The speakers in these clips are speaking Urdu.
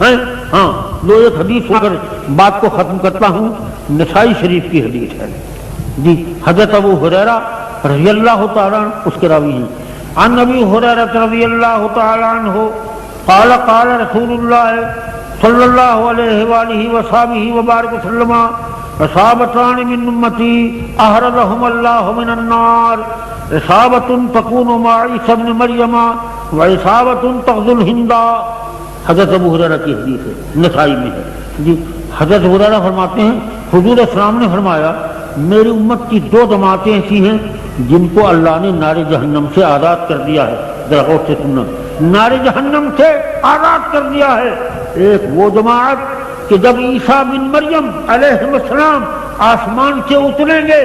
ہے؟ ہاں لو ایک حدیث ہو کر بات کو ختم کرتا ہوں، نسائی شریف کی حدیث ہے جی۔ حضرت ابو ہریرہ رضی اللہ تعالیٰ عنہ اس کے راوی ہیں، عن ابی ہریرہ رضی اللہ تعالیٰ عنہ قال قال رسول اللہ صلی اللہ علیہ وآلہ وصحبہ وبارک وسلم عصابتان من امتی احرزہم اللہ من النار، عصابۃ تکون مع عیسی ابن مریم وعصابۃ تغزو الہند۔ حضرت ابو ہریرہ کی حدیث ہے، نسائی میں ہے جی۔ حضرت ابو ہریرہ فرماتے ہیں حضور السلام نے فرمایا میری امت کی دو جماعتیں ایسی ہیں جن کو اللہ نے نار جہنم سے آزاد کر دیا ہے۔ ذرا غور سے سننا، نار جہنم سے آزاد کر دیا ہے۔ ایک وہ جماعت کہ جب عیسیٰ بن مریم علیہ السلام آسمان سے اتریں گے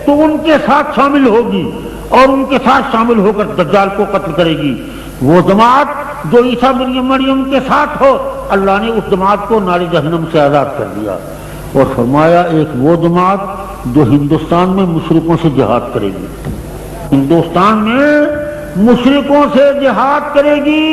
تو ان کے ساتھ شامل ہوگی اور ان کے ساتھ شامل ہو کر دجال کو قتل کرے گی۔ وہ جماعت جو عیسیٰ بن مریم کے ساتھ ہو، اللہ نے اس جماعت کو نار جہنم سے آزاد کر دیا۔ اور فرمایا ایک وہ جماعت جو ہندوستان میں مشرکوں سے جہاد کرے گی، ہندوستان میں مشرکوں سے جہاد کرے گی،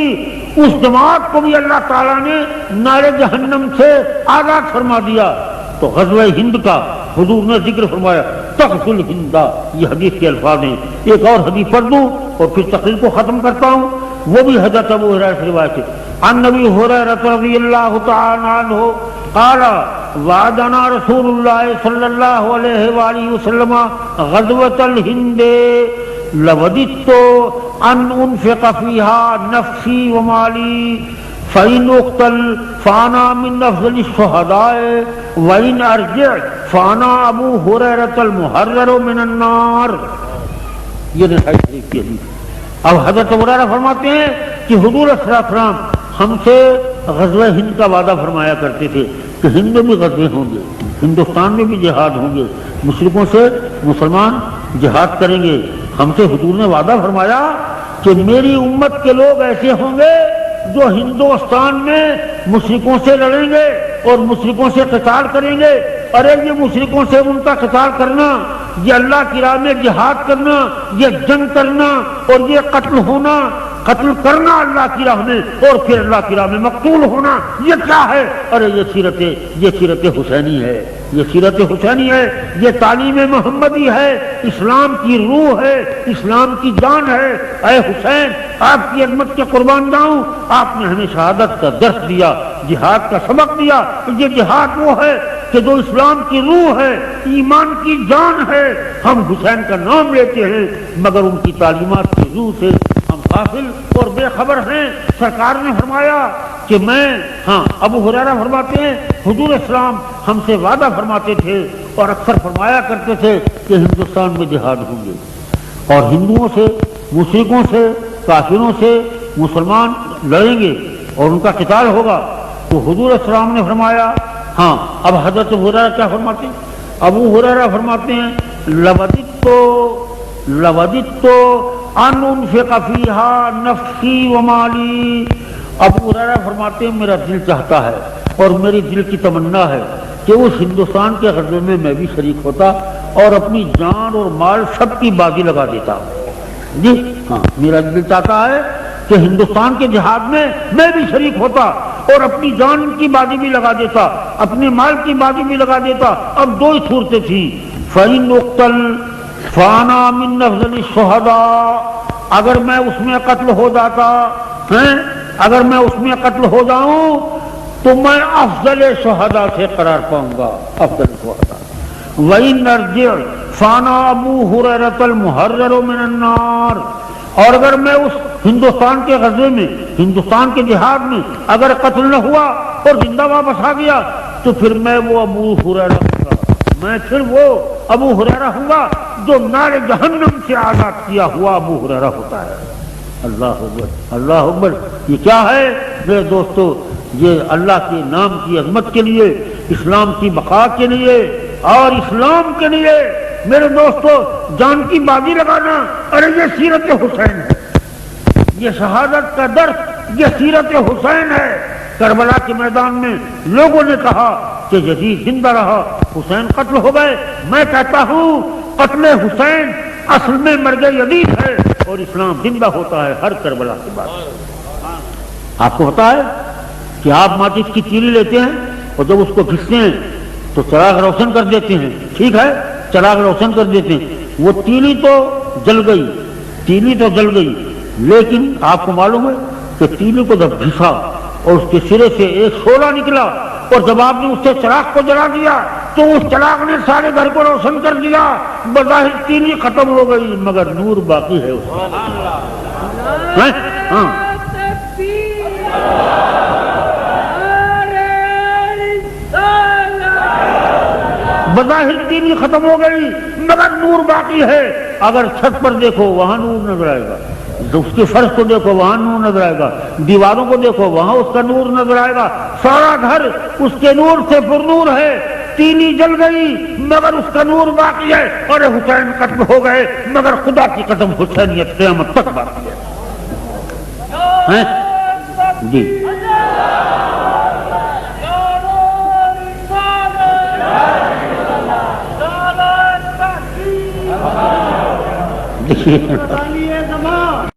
اس جماعت کو بھی اللہ تعالیٰ نے نار جہنم سے آزاد فرما دیا۔ تو غزوہ ہند کا حضور نے ذکر فرمایا، تغزو الہند، یہ حدیث کے الفاظ ہیں۔ ایک اور حدیث پڑھ دوں اور پھر تقریر کو ختم کرتا ہوں، وہ بھی حضرت ابو ہریرہ سے روایت ہے، عن ابی ہریرہ رضی اللہ تعالی عنہ قال وعدنا رسول اللہ صلی اللہ علیہ وآلہ وسلم غزوۃ الہند لوددت ان انفق فيها نفسي ومالي فإن اقتل فأنا من أفضل الشهداء وإن أرجع فأنا أبو هريرة المحرر من النار۔ یہ نسائی شریف کی حدیث۔ اب حضرت ابو ہریرہ فرماتے ہیں کہ حضور صلی اللہ علیہ وسلم ہم سے غزوہ ہند کا وعدہ فرمایا کرتے تھے کہ ہند میں بھی غزوے ہوں گے، ہندوستان میں بھی جہاد ہوں گے، مشرکوں سے مسلمان جہاد کریں گے۔ ہم سے حضور نے وعدہ فرمایا کہ میری امت کے لوگ ایسے ہوں گے جو ہندوستان میں مشرکوں سے لڑیں گے اور مشرکوں سے قتال کریں گے۔ ارے یہ مشرکوں سے ان کا قتال کرنا، یہ اللہ کی راہ میں جہاد کرنا، یہ جنگ کرنا اور یہ قتل ہونا، قتل کرنا اللہ کی راہ میں اور پھر اللہ کی راہ میں مقتول ہونا، یہ کیا ہے؟ ارے یہ سیرت حسینی ہے، یہ سیرت حسینی ہے، یہ تعلیم محمدی ہے، اسلام کی روح ہے، اسلام کی جان ہے۔ اے حسین، آپ کی عظمت کے قربان جاؤں، آپ نے ہمیں شہادت کا درس دیا، جہاد کا سبق دیا۔ یہ جہاد وہ ہے کہ جو اسلام کی روح ہے، ایمان کی جان ہے۔ ہم حسین کا نام لیتے ہیں مگر ان کی تعلیمات کی روح سے ہم غافل اور بے خبر ہیں۔ سرکار نے فرمایا کہ ابو ہریرہ فرماتے ہیں حضور اسلام ہم سے وعدہ فرماتے تھے اور اکثر فرمایا کرتے تھے کہ ہندوستان میں جہاد ہوں گے اور ہندوؤں سے، مشرکوں سے، کافروں سے مسلمان لڑیں گے اور ان کا قتال ہوگا۔ تو حضور اسلام نے فرمایا اب حضرت ابو ہریرہ کیا فرماتے ہیں؟ ابو ہریرہ فرماتے ہیں لوددت ان انفق فيها نفسي ومالي۔ ابو ہریرہ فرماتے ہیں میرا دل چاہتا ہے اور میری دل کی تمنا ہے کہ اس ہندوستان کے غزوے میں میں بھی شریک ہوتا اور اپنی جان اور مال سب کی بازی لگا دیتا۔ جی میرا دل چاہتا ہے کہ ہندوستان کے جہاد میں میں بھی شریک ہوتا اور اپنی جان کی بازی بھی لگا دیتا، اپنے مال کی بازی بھی لگا دیتا۔ اب دو ہی صورتیں تھیں، فَإِنْ اُقْتَلْ فَأَنَا مِنْ أَفْضَلِ الشُّهَدَاءِ، اگر میں اس میں قتل ہو جاتا، اگر میں اس میں قتل ہو جاؤں تو میں افضل شہداء سے قرار پاؤں گا، افضل شہداء۔ وَإِنْ أَرْجِعْ فَأَنَا أَبُو هُرَيْرَةَ الْمُحَرَّرُ مِنَ النَّارِ، اور اگر میں اس ہندوستان کے غزوے میں، ہندوستان کے جہاد میں اگر قتل نہ ہوا اور زندہ واپس آ گیا تو پھر میں وہ ابو ہریرہ ہوں گا، میں پھر وہ ابو ہریرہ ہوں گا جو نار جہنم سے آزاد کیا ہوا ابو ہریرہ ہوتا ہے۔ اللہ اکبر، اللہ اکبر۔ یہ کیا ہے میرے دوستو؟ یہ اللہ کے نام کی عظمت کے لیے، اسلام کی بقا کے لیے اور اسلام کے لیے میرے دوستو جان کی بازی لگانا، ارے یہ سیرت حسین ہے، یہ شہادت کا درس یہ سیرت حسین ہے۔ کربلا کے میدان میں لوگوں نے کہا کہ یزید زندہ رہا، حسین قتل ہو گئے۔ میں کہتا ہوں قتل حسین اصل میں مرگ یزید ہے اور اسلام زندہ ہوتا ہے ہر کربلا کے بعد۔ آپ کو پتا ہے کہ کہ آپ ماچس کی تیلی لیتے ہیں اور جب اس کو گھستے ہیں تو چراغ روشن کر دیتے ہیں، ٹھیک ہے، چراغ روشن کر دیتے ہیں، وہ تیلی تو جل گئی، تیلی تو جل گئی، لیکن آپ کو معلوم ہے کہ تیلی کو جب گھسا اور اس کے سرے سے ایک شعلہ نکلا اور جب آپ نے اس سے چراغ کو جلا دیا تو اس چراغ نے سارے گھر کو روشن کر دیا، بظاہر تیلی ختم ہو گئی مگر نور باقی ہے اس میں۔ ہاں بظاہر تیلی ختم ہو گئی مگر نور باقی ہے۔ اگر چھت پر دیکھو وہاں نور نظر آئے گا، اس کے فرش کو دیکھو وہاں نور نظر آئے گا، دیواروں کو دیکھو وہاں اس کا نور نظر آئے گا، سارا گھر اس کے نور سے پر نور ہے۔ تیلی جل گئی مگر اس کا نور باقی ہے، اور حسین ختم ہو گئے مگر خدا کی قسم حسینیت قیامت تک باقی ہے۔ جی دیکھیے